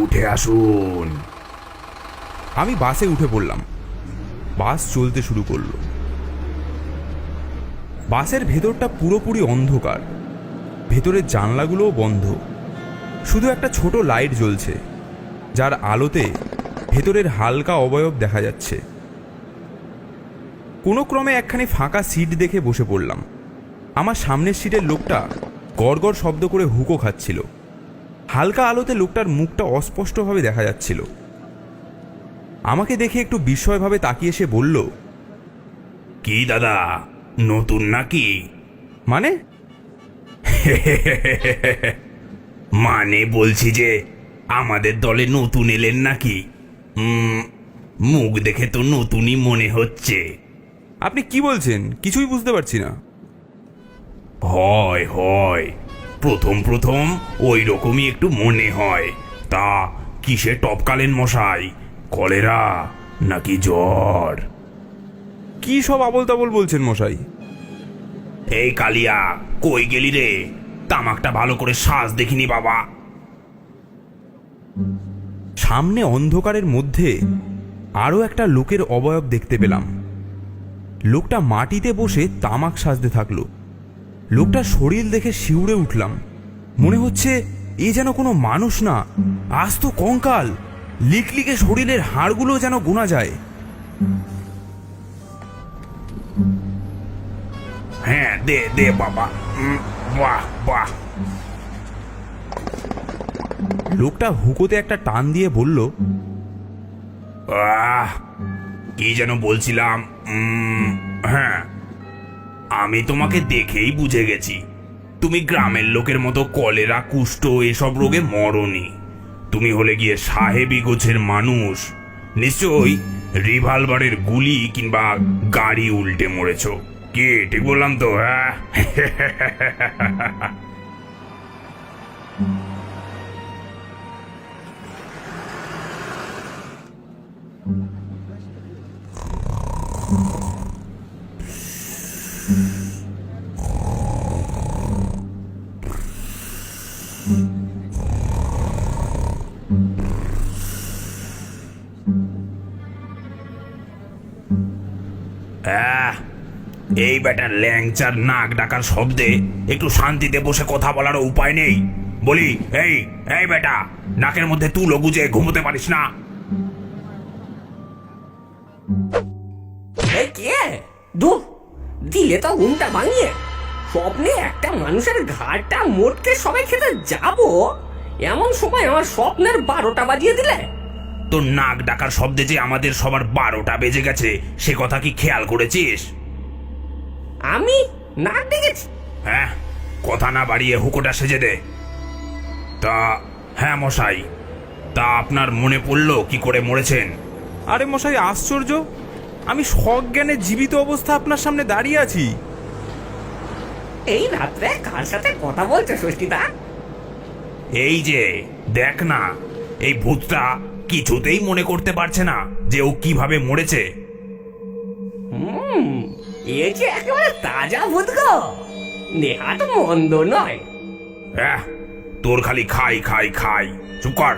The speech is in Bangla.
উঠে আসুন। আমি বাসে উঠে পড়লাম। বাস চলতে শুরু করলো। বাসের ভেতরটা পুরোপুরি অন্ধকার। ভেতরের জানলাগুলোও বন্ধ। শুধু একটা ছোট লাইট জ্বলছে, যার আলোতে ভেতরের হালকা অবয়ব দেখা যাচ্ছে। কোনো ক্রমে একখানি ফাঁকা সিট দেখে বসে পড়লাম। আমার সামনের সিটের লোকটা গড়গড় শব্দ করে হুঁকো খাচ্ছিল। হালকা আলোতে লোকটার মুখটা অস্পষ্টভাবে দেখা যাচ্ছিল। আমাকে দেখে একটু বিস্ময়ভাবে তাকিয়ে সে বলল, কি দাদা, নতুন নাকি? মানে? মানে বলছি যে আমাদের দলে নতুন এলেন নাকি? মুখ দেখে তো নতুনই মনে হচ্ছে। আপনি কি বলছেন? কিছুই বুঝতে পারছি না। হয় হয়, প্রথম প্রথম ওই রকমই একটু মনে হয়। তা কিসে টপকালেন মশাই? কলেরা নাকি জ্বর? কি সব আবল তাবল বলছেন মশাই? এই কালিয়া, কই গেলি রে? তামাকটা ভালো করে শ্বাস দেখিনি বাবা। সামনে অন্ধকারের মধ্যে আরো একটা লোকের অবয়ব দেখতে পেলাম। লোকটা মাটিতে বসে তামাক সাজতে থাকলো। লোকটার শরীর দেখে শিউরে উঠলাম। মনে হচ্ছে এ যেন কোনো মানুষ না, আস্ত কঙ্কাল। লিকলিকে শরীরের হাড়গুলো যেন গোনা যায়। হ্যাঁ, দে দে বাবা। বাহ বাহ। লোকটা হুকোতে একটা টান দিয়ে বলল, কি যেন বলছিলাম? হ্যাঁ, আমি তোমাকে দেখেই বুঝে গেছি তুমি গ্রামের লোকের মতো কলেরা, কুষ্ঠ এসব রোগে মরনি। তুমি হলে গিয়ে সাহেবি গোছের মানুষ। নিশ্চয়ই রিভলভারের গুলি কিংবা গাড়ি উল্টে মরেছ। কি ঠিক বললাম তো? হ্যাঁ। এই বেটার ল্যাংচার নাক ডাকার শব্দে একটু শান্তিতে বসে কথা বলার উপায় নেই? বলি, এই এই বেটা, নাকের মধ্যে তুলো গুজে ঘুমোতে পারিস না? কে দু দিলে তো ঘুমটা ভাঙিয়ে। স্বপ্নে একটা মানুষের ঘাড়টা মোটকে সবাই খেতে যাব, এমন সময় আমার স্বপ্নের 12টা বাজিয়ে দিলে। তোর নাক ডাকার শব্দে যে আমাদের সবার 12টা বেজে গেছে, সে কথা কি খেয়াল করেছিস? আমি নাক ডেকেছি? হ্যাঁ, কথা না বাড়িয়ে হুকোটা সেজে দে। তা হ্যাঁ মশাই, তা আপনার মনে পড়লো কি করে মরেছেন? আরে মশাই, আশ্চর্য! আমি সজ্ঞানে জীবিত অবস্থা আপনার সামনে দাঁড়িয়ে আছি। এই রাত্রে কার সাথে কথা বলছো ষষ্ঠীদা? এই যে দেখ না, এই ভূতটা কিছুতেই মনে করতে পারছে না যে ও কিভাবে মরেছে। এ যে একেবারে তাজা ভূত গো, নেহাত মন্দ নয়। তোর খালি খাই খাই খাই। চুপ কর।